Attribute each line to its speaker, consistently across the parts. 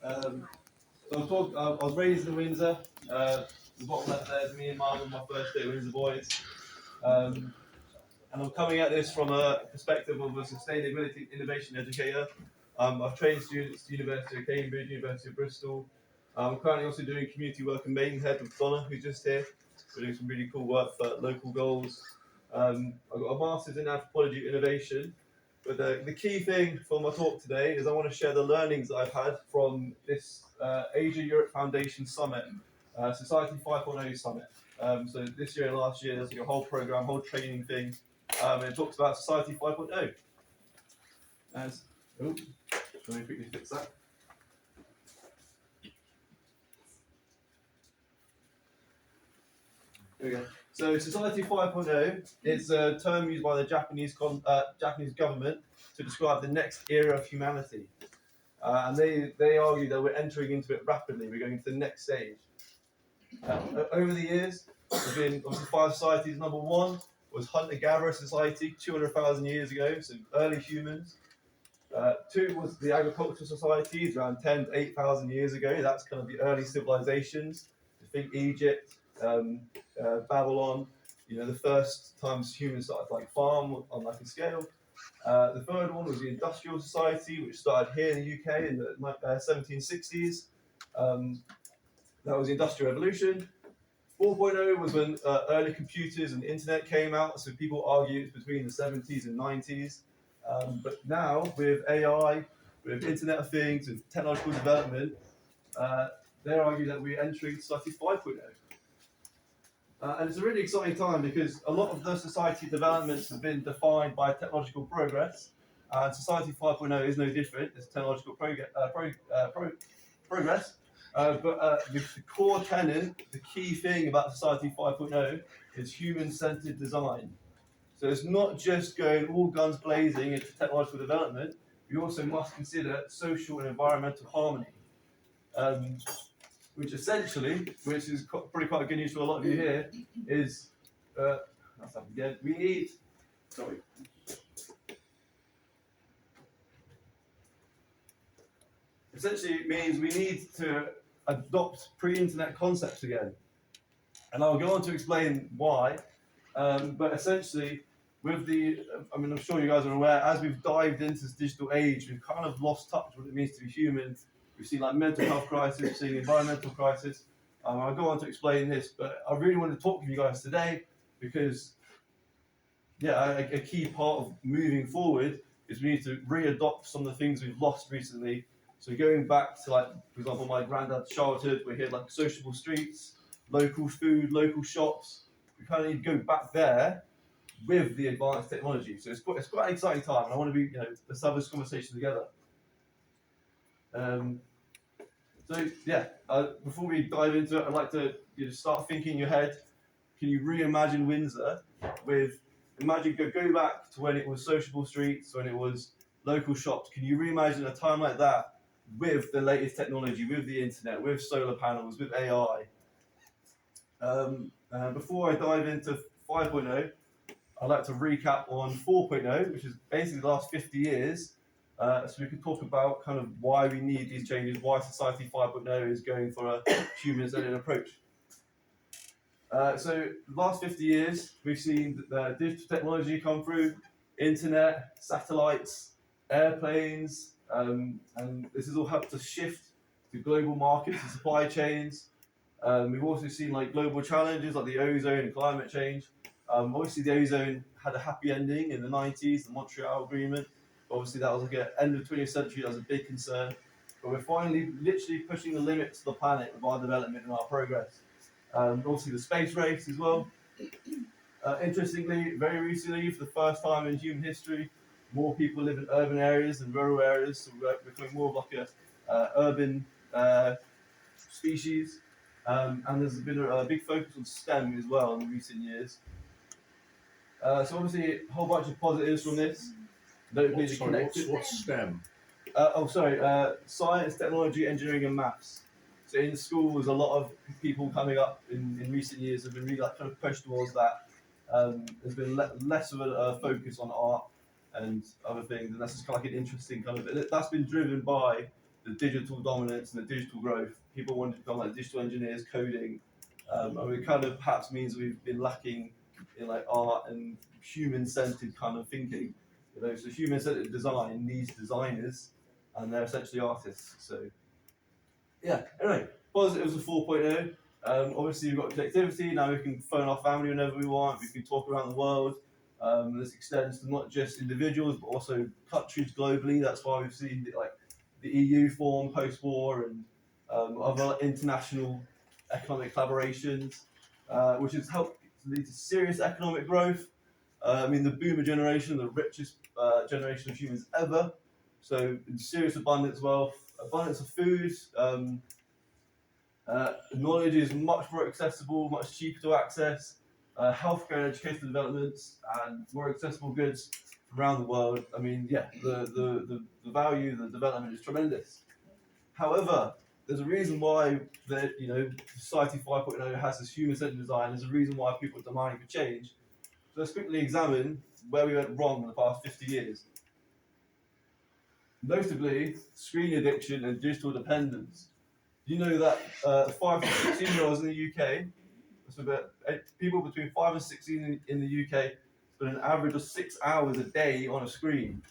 Speaker 1: Um, I was raised in Windsor. The bottom left there is me and Mum on my first day at Windsor Boys. And I'm coming at this from a perspective of a sustainability innovation educator. I've trained students at the University of Cambridge, University of Bristol. I'm currently also doing community work in Maidenhead with Donna, who's just here. We're doing some really cool work for local goals. I've got a master's in anthropology innovation. But the key thing for my talk today is I want to share the learnings that I've had from this Asia Europe Foundation Summit, Society 5.0 Summit. So this year and last year, there's like a whole program, whole training thing, and it talks about Society 5.0. Let me quickly fix that. There we go. So Society 5.0 is a term used by the Japanese government to describe the next era of humanity. And they argue that we're entering into it rapidly. We're going to the next stage. Over the years, there's been obviously 5 societies. Number 1 was hunter-gatherer society 200,000 years ago, so early humans. 2 was the agricultural societies around 10 to 8,000 years ago. That's kind of the early civilizations. I think Egypt, Babylon, the first times humans started to farm on a scale. The third one was the industrial society, which started here in the UK in the 1760s. That was the Industrial Revolution. 4.0 was when early computers and the internet came out, so people argue it's between the 70s and 90s. But now, with AI, with Internet of Things, with technological development, they argue that we're entering Society 5.0. And it's a really exciting time because a lot of the society developments have been defined by technological progress, and Society 5.0 is no different. It's technological progress. But the core tenet, the key thing about Society 5.0 is human-centered design. So it's not just going all guns blazing into technological development. We also must consider social and environmental harmony. Which is probably quite good news for a lot of you here, is we need. Sorry. Essentially, it means we need to adopt pre-internet concepts again, and I'll go on to explain why. But essentially, I'm sure you guys are aware, as we've dived into this digital age, we've kind of lost touch with what it means to be human. We've seen mental health crisis, we've seen environmental crisis. I'll go on to explain this, but I really want to talk to you guys today because, a key part of moving forward is we need to re-adopt some of the things we've lost recently. So going back to, for example, my granddad's childhood, we had sociable streets, local food, local shops. We kind of need to go back there with the advanced technology. So it's quite an exciting time, and I want to be, let's have this conversation together. Before we dive into it, I'd like to start thinking in your head. Can you reimagine Windsor go back to when it was sociable streets, when it was local shops? Can you reimagine a time like that with the latest technology, with the internet, with solar panels, with AI? Before I dive into 5.0, I'd like to recap on 4.0, which is basically the last 50 years. So we can talk about kind of why we need these changes, why Society 5.0 is going for a human-centered approach. So the last 50 years, we've seen digital technology come through, internet, satellites, airplanes, and this has all helped us shift to global markets and supply chains. We've also seen global challenges like the ozone and climate change. Obviously, the ozone had a happy ending in the 90s, the Montreal Agreement. Obviously, that was at end of the 20th century. That was a big concern. But we're finally literally pushing the limits of the planet with our development and our progress. Obviously, the space race as well. Interestingly, very recently, for the first time in human history, more people live in urban areas than rural areas. So we're becoming more of a urban species. And there's been a big focus on STEM as well in recent years. So obviously, a whole bunch of positives from this.
Speaker 2: What's STEM?
Speaker 1: Science, technology, engineering, and maths. So in schools, a lot of people coming up in recent years have been really kind of pushed towards that. There's been less of a focus on art and other things, and that's just kind of an interesting kind of. That's been driven by the digital dominance and the digital growth. People want to become like digital engineers, coding, and it kind of perhaps means we've been lacking in like art and human-centered kind of thinking. You know, so human-centered design needs designers, and they're essentially artists. So yeah. Anyway, positives of 4.0. Obviously, we've got connectivity. Now we can phone our family whenever we want. We can talk around the world. This extends to not just individuals, but also countries globally. That's why we've seen like the EU form post-war and other international economic collaborations, which has helped lead to serious economic growth. I mean, the boomer generation, the richest generation of humans ever. So, serious abundance wealth, abundance of food. Knowledge is much more accessible, much cheaper to access. Healthcare and educational developments and more accessible goods around the world. I mean, yeah, the value, the development is tremendous. However, there's a reason why Society 5.0 has this human-centered design. There's a reason why people are demanding for change. So let's quickly examine where we went wrong in the past 50 years. Notably, screen addiction and digital dependence. You know that 5 to 16-year-olds in the UK, so people between 5 and 16 in the UK spend an average of 6 hours a day on a screen.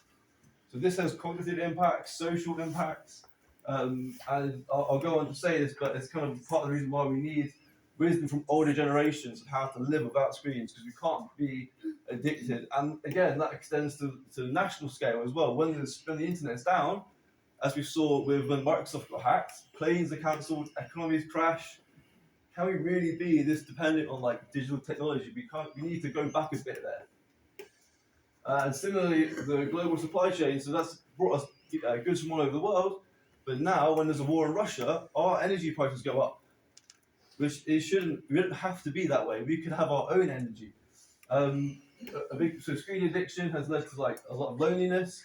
Speaker 1: So this has cognitive impacts, social impacts, and I'll go on to say this, but it's kind of part of the reason why we need wisdom from older generations of how to live without screens, because we can't be addicted. And again, that extends to the national scale as well. When the internet's down, as we saw with when Microsoft got hacked, planes are cancelled, economies crash. Can we really be this dependent on like digital technology? We need to go back a bit there. And similarly, the global supply chain. So that's brought us goods from all over the world. But now, when there's a war in Russia, our energy prices go up, which it shouldn't. We don't have to be that way. We could have our own energy. So screen addiction has led to like a lot of loneliness.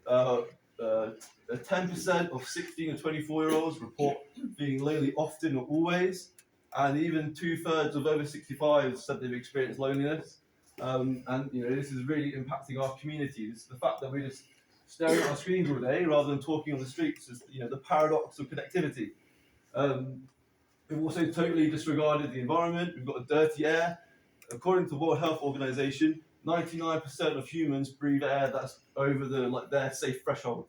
Speaker 1: 10% of 16 to 24-year-olds report being lonely often or always, and even 2/3 of over 65 said they've experienced loneliness. And this is really impacting our community. This is the fact that we're just staring at our screens all day rather than talking on the streets. Is the paradox of connectivity. We've also totally disregarded the environment. We've got dirty air. According to the World Health Organization, 99% of humans breathe air that's over their safe threshold.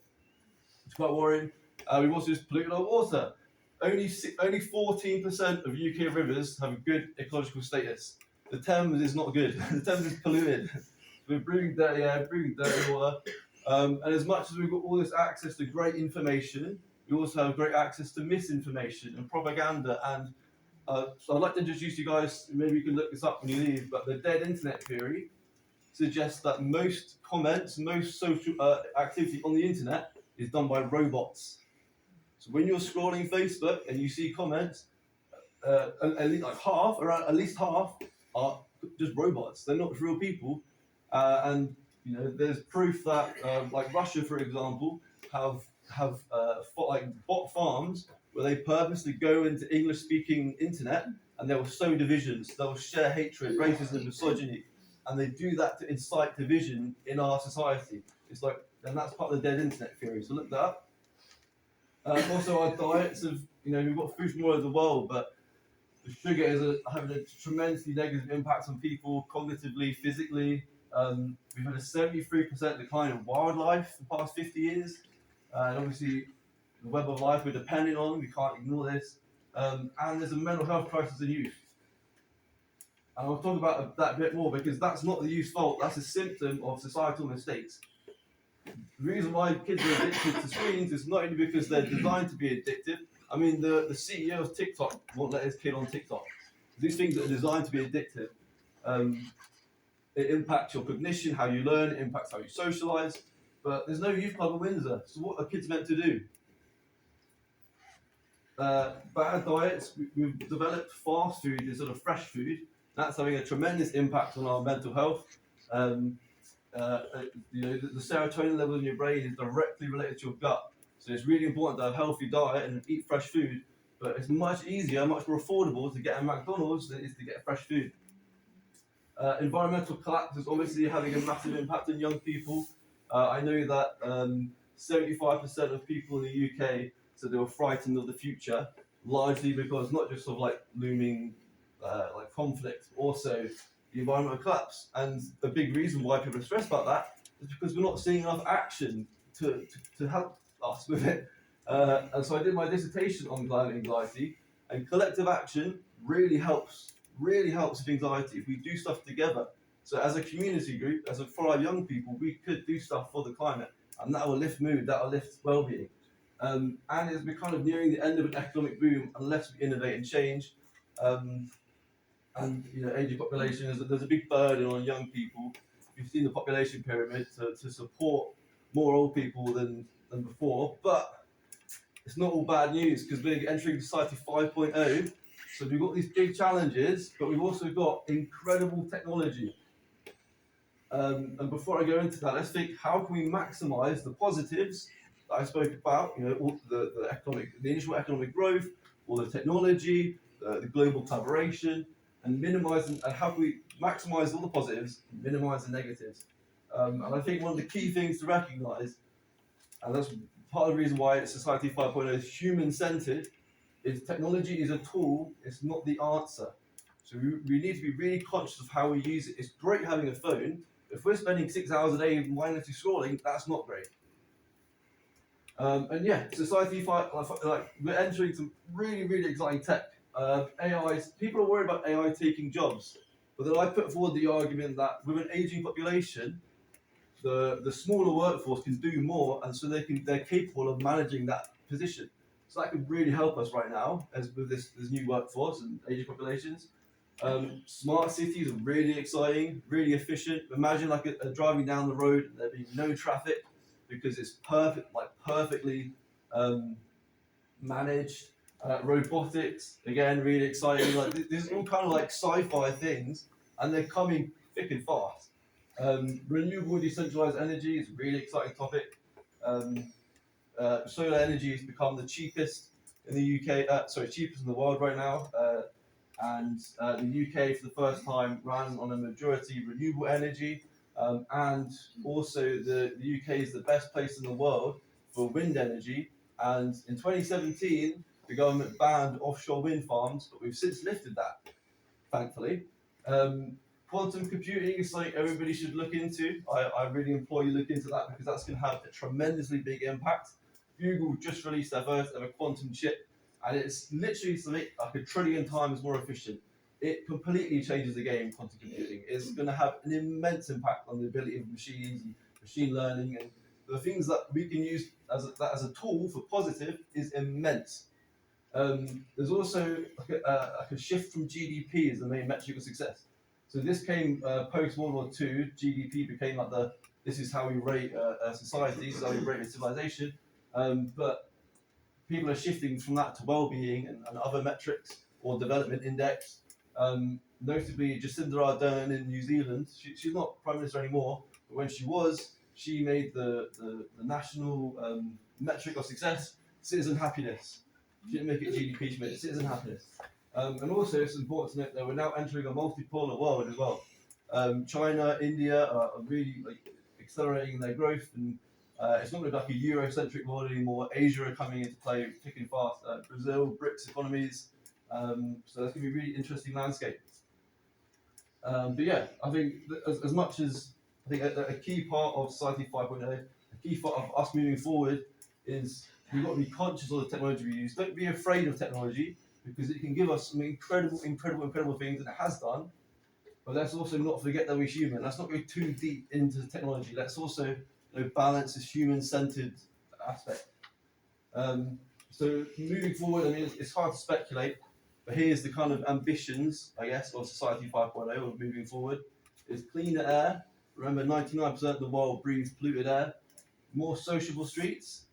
Speaker 1: It's quite worrying. We've also just polluted our water. Only 14% of UK rivers have a good ecological status. The Thames is not good. The Thames is polluted. We're breathing dirty air, breathing dirty water. And as much as we've got all this access to great information, we also have great access to misinformation and propaganda. And so I'd like to introduce you guys, maybe you can look this up when you leave, but the dead internet theory suggests that most comments, most social activity on the internet is done by robots. So when you're scrolling Facebook and you see comments, at least half are just robots. They're not real people. And there's proof that like Russia, for example, have bot farms where they purposely go into English-speaking internet and they will sow divisions. They will share hatred, racism, misogyny, and they do that to incite division in our society. And that's part of the dead internet theory. So look that up. Also, our diets we've got food from all over the world, but the sugar is having a tremendously negative impact on people cognitively, physically. We've had a 73% decline in wildlife in the past 50 years. And obviously, the web of life we're depending on, we can't ignore this. And there's a mental health crisis in youth. And I'll talk about that a bit more because that's not the youth's fault, that's a symptom of societal mistakes. The reason why kids are addicted to screens is not only because they're designed to be addictive. I mean, the CEO of TikTok won't let his kid on TikTok. These things are designed to be addictive. It impacts your cognition, how you learn, it impacts how you socialise. But there's no youth club at Windsor, so what are kids meant to do? Bad diets, we've developed fast food instead of fresh food. That's having a tremendous impact on our mental health. The serotonin level in your brain is directly related to your gut. So it's really important to have a healthy diet and eat fresh food. But it's much easier, much more affordable to get a McDonald's than it is to get fresh food. Environmental collapse is obviously having a massive impact on young people. I know that 75% of people in the UK said they were frightened of the future, largely because not just of like looming like conflict, also the environmental collapse. And a big reason why people are stressed about that is because we're not seeing enough action to help us with it. And so I did my dissertation on climate anxiety, and collective action really helps with anxiety if we do stuff together. So as a community group, for our young people, we could do stuff for the climate, and that will lift mood, that will lift well-being. And as we're kind of nearing the end of an economic boom, unless we innovate and change, and aging population, there's a big burden on young people. You've seen the population pyramid to support more old people than before, but it's not all bad news because we're entering society 5.0. So we've got these big challenges, but we've also got incredible technology. And before I go into that, let's think, how can we maximize the positives that I spoke about? All the initial economic growth, all the technology, the global collaboration, and how can we maximize all the positives, and minimize the negatives? And I think one of the key things to recognize, and that's part of the reason why Society 5.0 is human-centered, is technology is a tool, it's not the answer. So we need to be really conscious of how we use it. It's great having a phone. If we're spending 6 hours a day mindlessly scrolling, that's not great. And yeah, Society 5, we're entering some really, really exciting tech. People are worried about AI taking jobs, but then I put forward the argument that with an aging population, the smaller workforce can do more, and so they're capable of managing that position. So that could really help us right now, as with this new workforce and aging populations. Smart cities are really exciting, really efficient. Imagine like a driving down the road, there being no traffic because it's perfectly managed. Robotics, again, really exciting. Like this is all kind of like sci-fi things, and they're coming thick and fast. Renewable decentralized energy is a really exciting topic. Solar energy has become the cheapest in the UK, cheapest in the world right now. And the UK for the first time ran on a majority renewable energy. And also the UK is the best place in the world for wind energy. And in 2017, the government banned offshore wind farms, but we've since lifted that, thankfully. Quantum computing is something everybody should look into. I really implore you to look into that because that's going to have a tremendously big impact. Google just released their first ever quantum chip, and it's literally something like 1 trillion times more efficient. It completely changes the game, quantum computing. It's going to have an immense impact on the ability of machines and machine learning, and the things that we can use as a tool for positive is immense. There's also a shift from GDP as the main metric of success. So this came post World War II. GDP became like this is how we rate a society, this is how we rate a civilization. But people are shifting from that to well-being and other metrics or development index. Notably, Jacinda Ardern in New Zealand, she's not Prime Minister anymore, but when she was, she made the national metric of success citizen happiness. She didn't make it GDP, she made it citizen happiness. And also, it's important to note that we're now entering a multipolar world as well. China, India are really accelerating their growth, and it's not going to be like a Eurocentric world anymore. Asia are coming into play thick and fast. Brazil, BRICS economies. So that's going to be a really interesting landscape. But yeah, I think as much as I think a key part of Society 5.0, a key part of us moving forward is we've got to be conscious of the technology we use. Don't be afraid of technology because it can give us some incredible things, and it has done. But let's also not forget that we're human. Let's not go too deep into the technology. Let's also balance this human-centered aspect. So moving forward, I mean, it's hard to speculate, but here's the kind of ambitions, I guess, of Society 5.0 of moving forward. Is cleaner air. Remember, 99% of the world breathes polluted air. More sociable streets.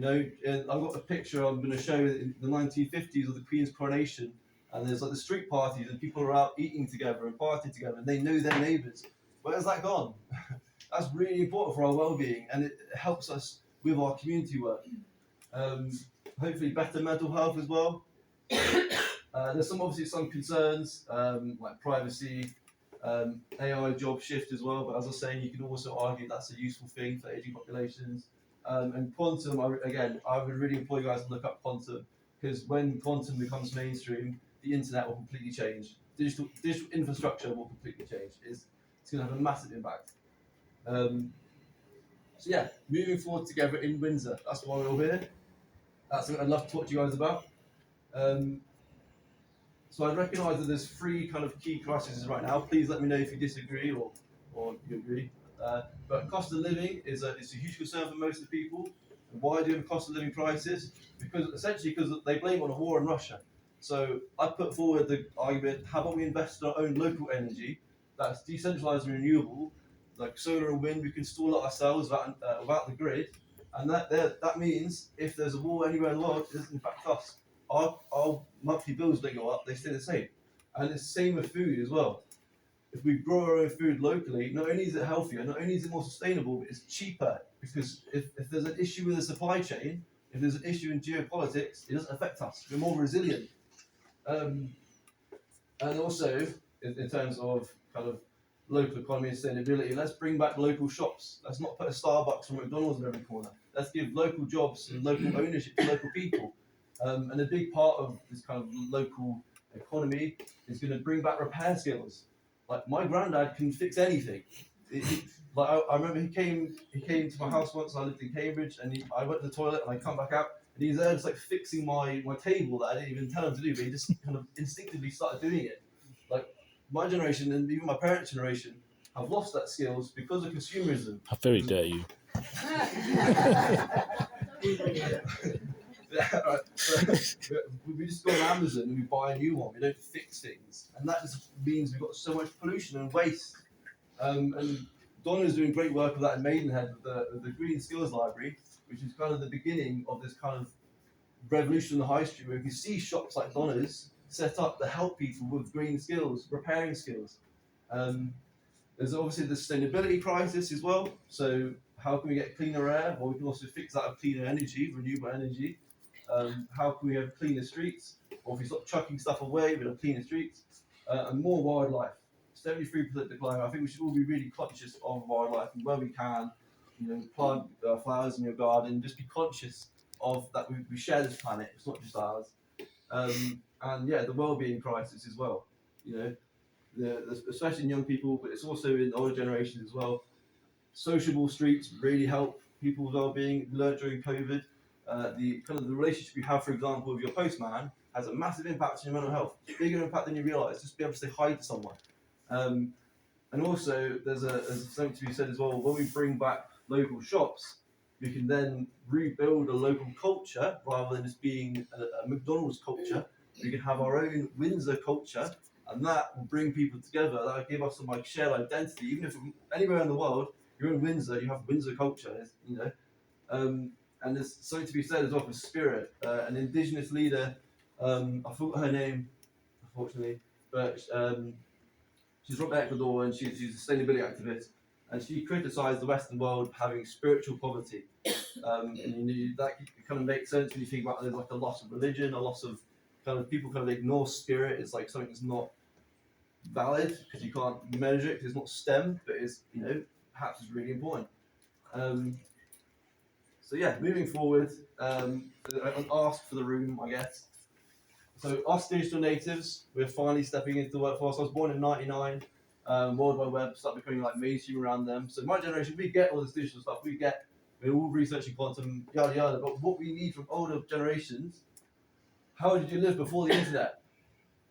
Speaker 1: I've got a picture I'm going to show in the 1950s of the Queen's coronation, and there's like the street parties, and people are out eating together and partying together, and they know their neighbours. Where's that gone? That's really important for our well-being, and it helps us with our community work. Hopefully better mental health as well. There's obviously some concerns like privacy, AI job shift as well, but as I was saying, you can also argue that's a useful thing for aging populations. And quantum, I would really implore you guys to look up quantum, because when quantum becomes mainstream, the internet will completely change. Digital infrastructure will completely change. It's going to have a massive impact. So yeah, moving forward together in Windsor. That's why we're all here. That's what I'd love to talk to you guys about. So I recognise that there's 3 kind of key crises right now. Please let me know if you disagree or you agree. But cost of living is a huge concern for most of the people. And why do we have a cost of living crisis? Because they blame it on a war in Russia. So I put forward the argument: how about we invest in our own local energy that's decentralised and renewable, like solar and wind? We can store it ourselves without the grid, and that means if there's a war anywhere in the world, it doesn't impact us. Our monthly bills don't go up; they stay the same. And it's the same with food as well. If we grow our own food locally, not only is it healthier, not only is it more sustainable, but it's cheaper. Because if there's an issue with the supply chain, if there's an issue in geopolitics, it doesn't affect us. We're more resilient. And also, in terms of kind of local economy and sustainability, let's bring back local shops. Let's not put a Starbucks or McDonald's in every corner. Let's give local jobs and local ownership to local people. And a big part of this kind of local economy is going to bring back repair skills. Like my granddad can fix anything. I remember he came to my house once. I lived in Cambridge, and I went to the toilet and I come back out, and he's there just like fixing my table that I didn't even tell him to do, but he just kind of instinctively started doing it. Like my generation and even my parents' generation have lost that skills because of consumerism.
Speaker 3: How very dare you?
Speaker 1: Right. We just go on Amazon and we buy a new one. We don't fix things, and that just means we've got so much pollution and waste. And Donna's doing great work with that in Maidenhead with the Green Skills Library, which is kind of the beginning of this kind of revolution in the high street, where you can see shops like Donna's set up to help people with green skills, repairing skills. There's obviously the sustainability crisis as well. So how can we get cleaner air? Well, we can also fix that with cleaner energy, renewable energy. How can we have cleaner streets? Or if we stop chucking stuff away, we'll have cleaner streets. And more wildlife. 73% decline. I think we should all be really conscious of wildlife and where we can, plant flowers in your garden. Just be conscious of that we share this planet. It's not just ours. And yeah, the well-being crisis as well. Especially in young people, but it's also in older generations as well. Sociable streets really help people's well-being. Learned during COVID. The relationship you have, for example, with your postman has a massive impact on your mental health. Bigger impact than you realise. Just be able to say hi to someone. And also, there's something to be said as well. When we bring back local shops, we can then rebuild a local culture rather than just being a McDonald's culture. We can have our own Windsor culture, and that will bring people together. That will give us some shared identity. Even if anywhere in the world you're in Windsor, you have Windsor culture. And there's something to be said as well for spirit. An Indigenous leader, I forgot her name, unfortunately, but she's from Ecuador and she's a sustainability activist. And she criticised the Western world having spiritual poverty. And that kind of makes sense when you think about there's a loss of religion, a loss of people ignore spirit. It's like something that's not valid because you can't measure it because it's not STEM, but it's perhaps it's really important. So yeah, moving forward, an ask for the room, I guess. So us digital natives, we're finally stepping into the workforce. I was born in '99. World Wide Web started becoming mainstream around them. So my generation, we get all this digital stuff. We're all researching quantum, yada yada. But what we need from older generations, how did you live before the internet?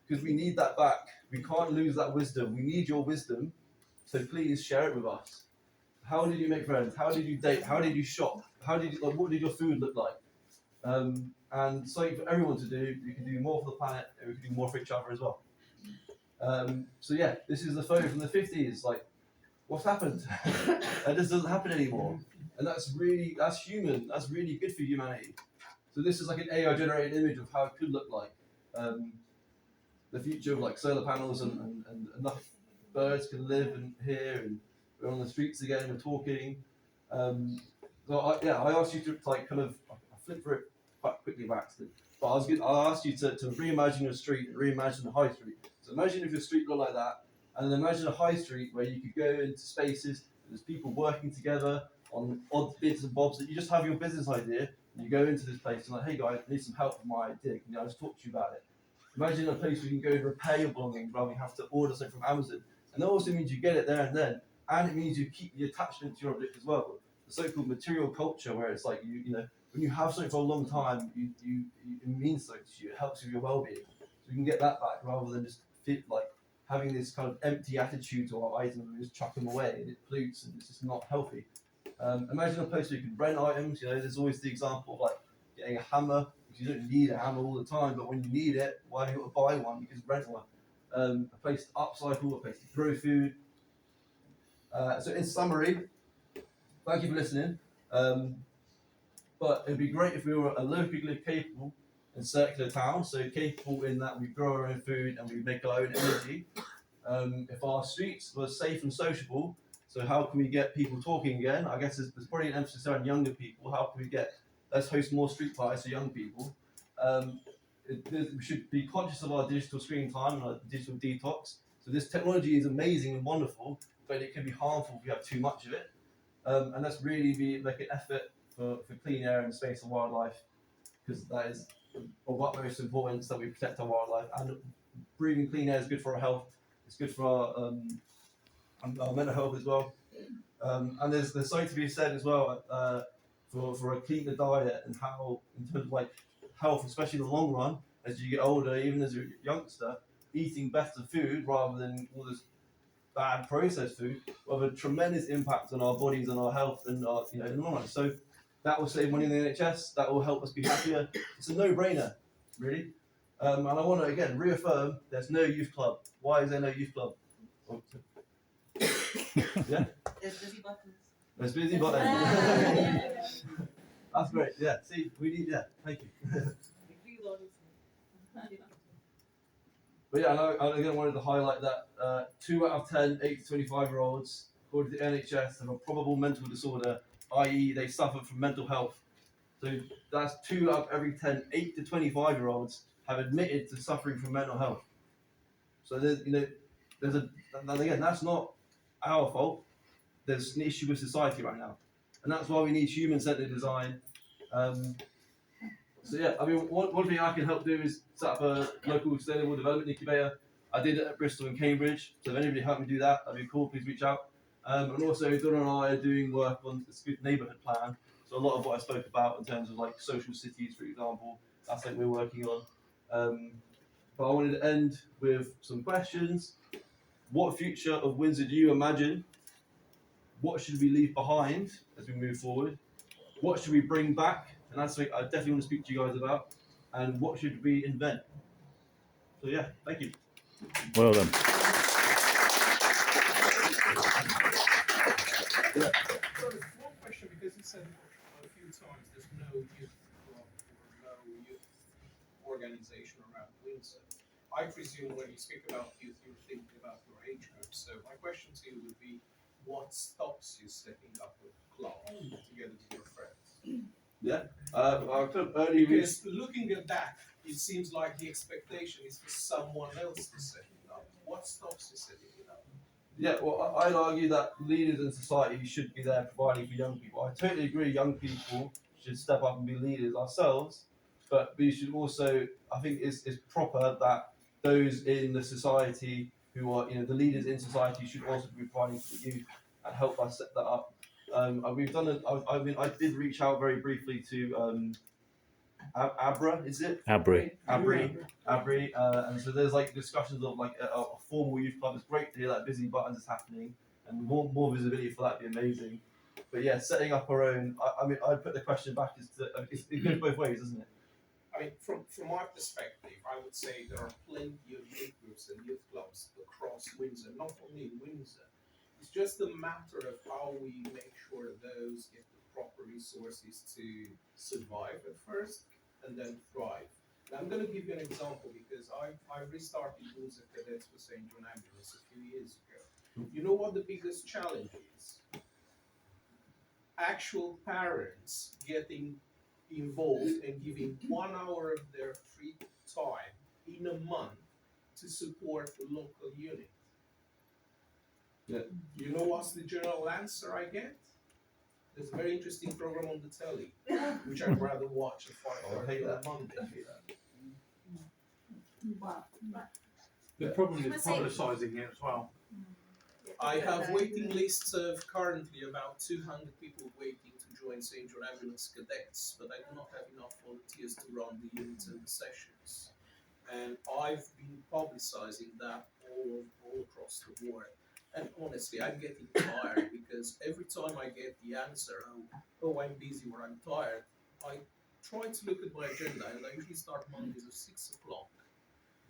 Speaker 1: Because we need that back. We can't lose that wisdom. We need your wisdom. So please share it with us. How did you make friends? How did you date? How did you shop? What did your food look like? And something for everyone to do. We can do more for the planet, and we can do more for each other as well. So yeah, this is the photo from the 50s. What's happened? That just doesn't happen anymore, and that's human. That's really good for humanity. So this is an AI generated image of how it could look like. The future of solar panels and enough birds can live here, and we're on the streets again. We're talking. So I asked you to I flipped through it quite quickly by accident. But I asked you to reimagine your street and reimagine the high street. So imagine if your street looked like that, and then imagine a high street where you could go into spaces, there's people working together, on odd bits and bobs that you just have your business idea. And you go into this place and like, hey guys, I need some help with my idea. Can I just talk to you about it? Imagine a place where you can go and repair your belongings rather than have to order something from Amazon. And that also means you get it there and then, and it means you keep the attachment to your object as well. The so-called material culture, where it's like you know, when you have something for a long time, it means something to you. It helps with your well-being. So you can get that back rather than just like having this kind of empty attitude to our items and we just chuck them away and it pollutes and it's just not healthy. Imagine a place where you can rent items. You know, there's always the example of like getting a hammer. Because you don't need a hammer all the time, but when you need it, why have you got to buy one? You can just rent one. A place to upcycle, a place to grow food. So in summary, thank you for listening. But it'd be great if we were a locally capable and circular town, so capable in that we grow our own food and we make our own energy. If our streets were safe and sociable, so how can we get people talking again? I guess there's probably an emphasis on younger people. How can we let's host more street parties for young people. We should be conscious of our digital screen time and our digital detox. So this technology is amazing and wonderful, but it can be harmful if we have too much of it. And let's really be like an effort for clean air and space and wildlife, because that is of utmost importance that we protect our wildlife. And breathing clean air is good for our health. It's good for our mental health as well. And there's something to be said as well for a cleaner diet and how, in terms of like health, especially in the long run, as you get older, even as a youngster, eating better food rather than all this bad processed food will have a tremendous impact on our bodies and our health and our, in the long run. So that will save money in the NHS. That will help us be happier. It's a no-brainer, really. And I want to again reaffirm: there's no youth club. Why is there no youth club? Yeah.
Speaker 3: There's busy buttons.
Speaker 1: There's busy buttons. That's great. Yeah. See, we need. Yeah. Thank you. But yeah, I again wanted to highlight that 2 out of 10 8 to 25-year-olds, according to the NHS, have a probable mental disorder, i.e., they suffer from mental health. So that's 2 out of every 10 8 to 25-year-olds have admitted to suffering from mental health. So there's and again, that's not our fault. There's an issue with society right now, and that's why we need human-centered design. So yeah, I mean, one thing I can help do is set up a local sustainable development incubator. I did it at Bristol and Cambridge, so if anybody helped me do that, that'd be cool. Please reach out. And also, Donna and I are doing work on this good neighbourhood plan. So a lot of what I spoke about in terms of like social cities, for example, that's what we're working on. But I wanted to end with some questions. What future of Windsor do you imagine? What should we leave behind as we move forward? What should we bring back? And that's something I definitely want to speak to you guys about. And what should we invent? So yeah, thank you.
Speaker 4: Well done.
Speaker 5: Yeah. So one question, because you said a few times there's no youth club or no youth organization around Windsor. I presume when you speak about youth, you're thinking about your age group. So my question to you would be, what stops you setting up a club together with your friends?
Speaker 1: Yeah, I could early
Speaker 5: Because looking at that, it seems like the expectation is for someone else to set it up. What stops you setting it up?
Speaker 1: Yeah, well, I'd argue that leaders in society should be there providing for young people. I totally agree, young people should step up and be leaders ourselves, but we should also, I think it's proper that those in the society who are, the leaders in society should also be providing for the youth and help us set that up. We've done it. I did reach out very briefly to Abra, is it?
Speaker 4: Abri.
Speaker 1: And so there's like discussions of like a formal youth club. It's great to hear that Busy Buttons is happening, and more visibility for that would be amazing. But yeah, setting up our own. I mean, I'd put the question back as to it goes both ways, doesn't it?
Speaker 5: I mean, from my perspective, I would say there are plenty of youth groups and youth clubs across Windsor, not only in Windsor. It's just a matter of how we make sure those get the proper resources to survive at first and then thrive. Now, I'm going to give you an example because I restarted Windsor Cadets for St. John Ambulance a few years ago. You know what the biggest challenge is? Actual parents getting involved and giving 1 hour of their free time in a month to support the local unit.
Speaker 1: Yeah.
Speaker 5: You know what's the general answer I get? There's a very interesting program on the telly, which I'd rather watch at
Speaker 1: Oh, I
Speaker 5: 5:30
Speaker 1: hate
Speaker 5: on
Speaker 1: that.
Speaker 5: Monday.
Speaker 3: Wow.
Speaker 2: The problem is
Speaker 3: Let's say-
Speaker 2: publicising it as well.
Speaker 5: I have waiting lists of currently about 200 people waiting to join St. John Ambulance Cadets, but I do not have enough volunteers to run the units and the sessions. And I've been publicising that all across the board. And honestly, I'm getting tired because every time I get the answer, oh, I'm busy or I'm tired, I try to look at my agenda, and I usually start Mondays at 6 o'clock,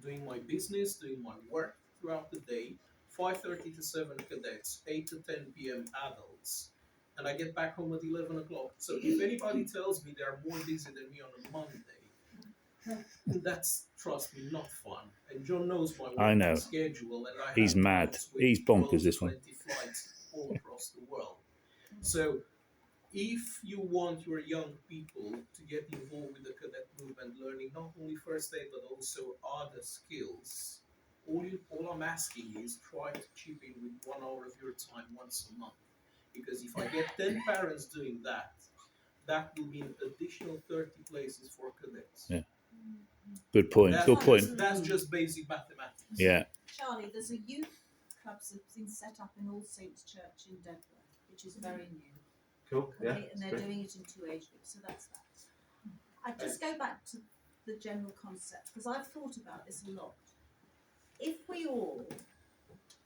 Speaker 5: doing my business, doing my work throughout the day. 5:30 to 7 cadets, 8 to 10 p.m. adults, and I get back home at 11 o'clock. So if anybody tells me they're more busy than me on a Monday, that's, trust me, not fun. And John knows my
Speaker 4: I know.
Speaker 5: working schedule, and I
Speaker 4: He's
Speaker 5: have
Speaker 4: mad.
Speaker 5: months with
Speaker 4: He's bonkers,
Speaker 5: 12 to
Speaker 4: this one.
Speaker 5: 20 flights all across the world. So if you want your young people to get involved with the cadet movement, learning not only first aid but also other skills, all I'm asking is try to chip in with 1 hour of your time once a month. Because if I get 10 parents doing that, that will mean additional 30 places for cadets.
Speaker 4: Yeah. Good point. Good point.
Speaker 5: That's just basic mathematics.
Speaker 4: Yeah.
Speaker 3: Charlie, there's a youth club that's been set up in All Saints Church in Denver, which is very new.
Speaker 1: Cool. Yeah.
Speaker 3: Okay, and they're doing it in 2 age groups, so that's that. I just go back to the general concept, because I've thought about this a lot. If we all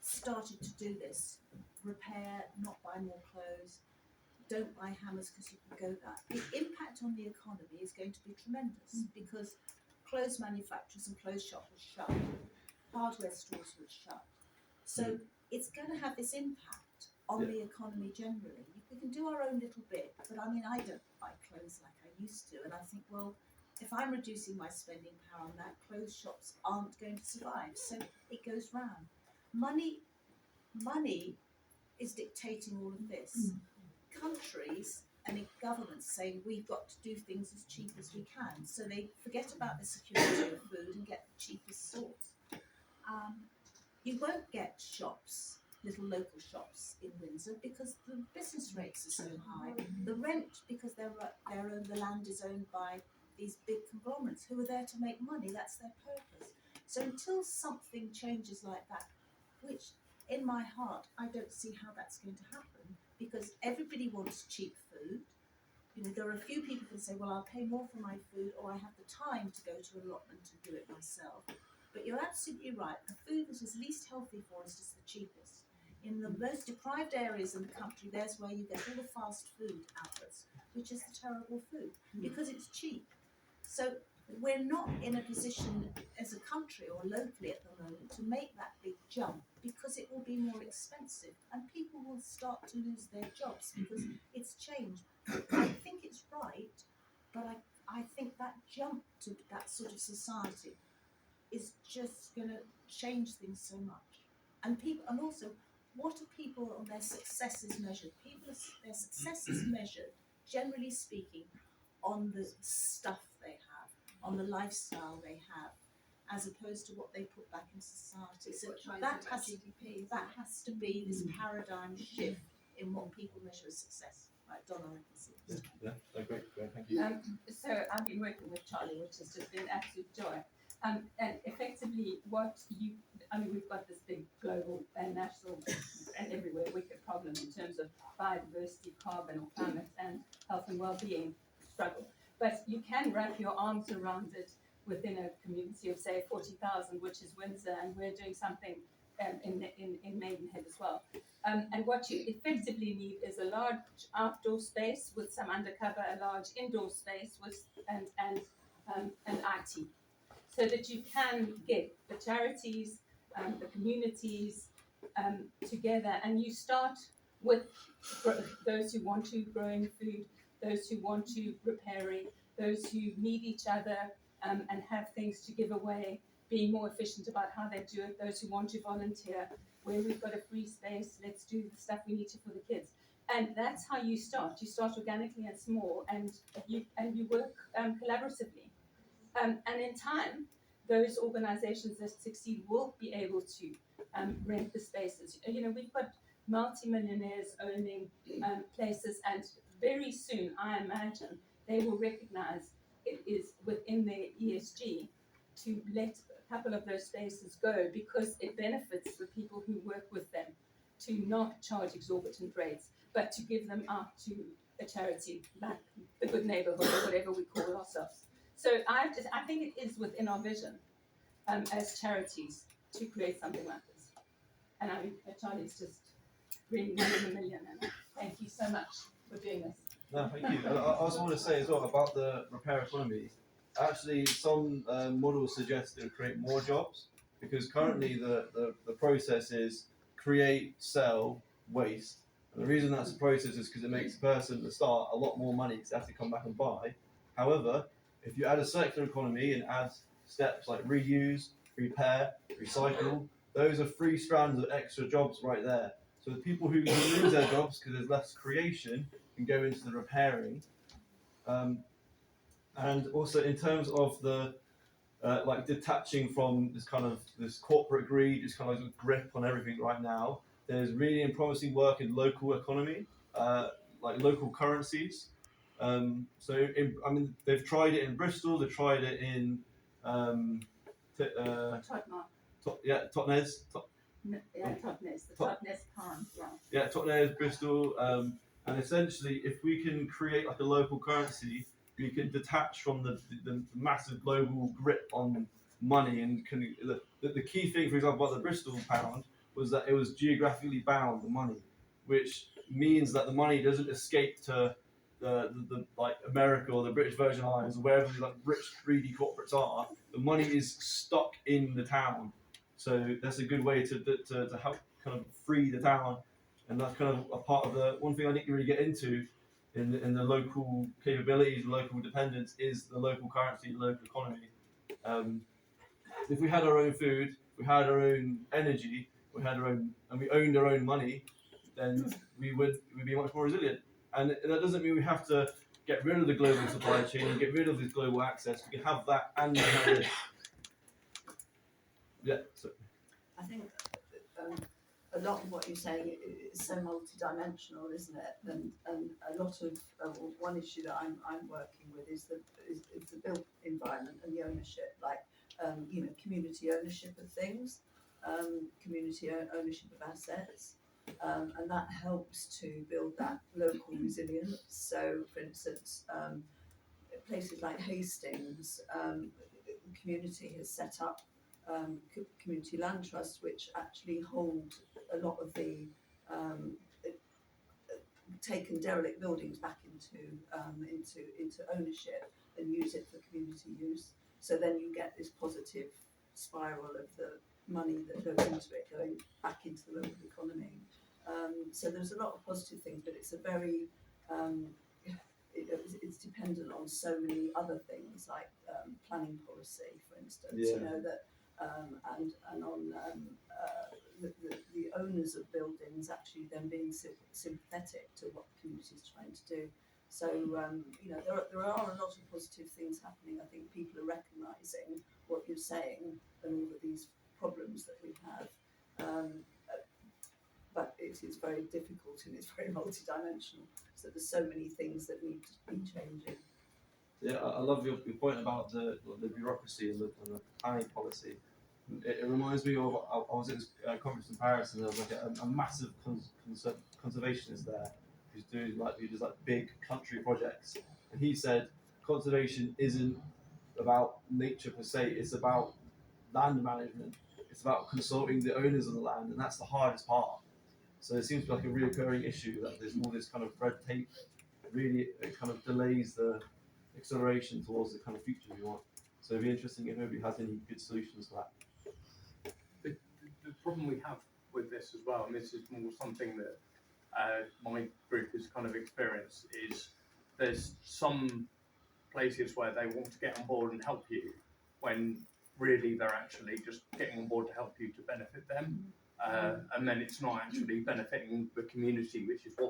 Speaker 3: started to do this, repair, not buy more clothes, don't buy hammers because you can go that, the impact on the economy is going to be tremendous, because clothes manufacturers and clothes shops will shut, hardware stores will shut. So it's going to have this impact on the economy generally. We can do our own little bit, but I mean, I don't buy clothes like I used to, and I think, well, if I'm reducing my spending power on that, clothes shops aren't going to survive. So it goes round. Money is dictating all of this. Countries and governments say we've got to do things as cheap as we can, so they forget about the security of food and get the cheapest source. You won't get shops, little local shops in Windsor, because the business rates are so high. The rent, because the land is owned by these big conglomerates who are there to make money. That's their purpose. So until something changes like that, which in my heart I don't see how that's going to happen, because everybody wants cheap food. You know, there are a few people who say, well, I'll pay more for my food, or I have the time to go to allotment and do it myself. But you're absolutely right. The food that is least healthy for us is the cheapest. In the most deprived areas in the country, there's where you get all the fast food outlets, which is the terrible food, because it's cheap. So we're not in a position as a country or locally at the moment to make that big jump, because it will be more expensive and people will start to lose their jobs because it's changed. I think it's right, but I think that jump to that sort of society is just going to change things so much. And people, and also, what are people on their successes measured? Their success is measured, generally speaking, on the stuff they have, on the lifestyle they have, as opposed to what they put back in society. So that has to be this paradigm shift in what people measure as success. Right, Donna, I can see.
Speaker 1: Yeah. Great. Thank you.
Speaker 6: So I've been working with Charlie, which has just been an absolute joy. And effectively, we've got this big global and national and everywhere wicked problem in terms of biodiversity, carbon, or climate, and health and well-being struggle. But you can wrap your arms around it within a community of, say, 40,000, which is Windsor, and we're doing something in Maidenhead as well. And what you effectively need is a large outdoor space with some undercover, a large indoor space with and IT, so that you can get the charities, the communities together, and you start with those who want to growing food, those who want to repairing, those who need each other and have things to give away, being more efficient about how they do it, those who want to volunteer, where we've got a free space, let's do the stuff we need to for the kids. And that's how you start. You start organically and small, and you work collaboratively. And in time, those organizations that succeed will be able to rent the spaces. You know, we've got multi-millionaires owning places, and very soon, I imagine, they will recognise it is within their ESG to let a couple of those spaces go, because it benefits the people who work with them to not charge exorbitant rates, but to give them out to a charity like the Good Neighbourhood or whatever we call ourselves. So I think it is within our vision as charities to create something like this. And Charlie's just really one in a million. And thank you so much for doing this.
Speaker 1: No, thank you. I also want to say as well about the repair economy. Actually, some models suggest it would create more jobs, because currently the process is create, sell, waste. And the reason that's a process is because it makes the person at the start a lot more money because they have to come back and buy. However, if you add a circular economy and add steps like reuse, repair, recycle, those are 3 strands of extra jobs right there. So the people who lose their jobs because there's less creation can go into the repairing. And also in terms of the like detaching from this corporate greed, this kind of grip on everything right now, there's really promising work in local economy, like local currencies. They've tried it in Bristol, they've tried it in Totnes.
Speaker 6: Totnes, the Totnes Palms, yeah.
Speaker 1: Yeah, Totnes, Bristol, and essentially, if we can create like a local currency, we can detach from the massive global grip on money, and the key thing, for example, about the Bristol pound was that it was geographically bound, the money, which means that the money doesn't escape to the like America or the British Virgin Islands or wherever the like rich greedy corporates are. The money is stuck in the town, so that's a good way to help kind of free the town, and that's kind of a part of the one thing I didn't really get into in the local capabilities, local dependence, is the local currency, the local economy. If we had our own food, we had our own energy, we had our own, and we owned our own money, then we'd be much more resilient. And that doesn't mean we have to get rid of the global supply chain, get rid of this global access. We can have that and have this. Yeah. So.
Speaker 7: I think a lot of what you say is so multidimensional, isn't it? And a lot of one issue that I'm working with is the built environment and the ownership, like community ownership of things, community ownership of assets, and that helps to build that local resilience. So, for instance, places like Hastings, the community has set up community land trusts, which actually hold a lot of the taken derelict buildings back into ownership and use it for community use. So then you get this positive spiral of the money that goes into it going back into the local economy. So there's a lot of positive things, but it's a very it's dependent on so many other things, like planning policy, for instance.
Speaker 1: Yeah.
Speaker 7: You know that, and on the owners of buildings actually then being sympathetic to what the community is trying to do. So there are a lot of positive things happening. I think people are recognising what you're saying and all of these problems that we have. But it is very difficult and it's very multidimensional. So there's so many things that need to be changing.
Speaker 1: Yeah, I love your point about the bureaucracy and the planning policy. It reminds me of, I was at this conference in Paris, and there was like a massive conservationist there who does big country projects, and he said conservation isn't about nature per se, it's about land management. It's about consulting the owners of the land, and that's the hardest part. So it seems like a reoccurring issue that there's all this kind of red tape. Really, it kind of delays the acceleration towards the kind of future we want. So it'd be interesting if nobody has any good solutions for that.
Speaker 2: The problem we have with this as well, and this is more something that my group has kind of experienced, is there's some places where they want to get on board and help you when really they're actually just getting on board to help you to benefit them. And then it's not actually benefiting the community, which is what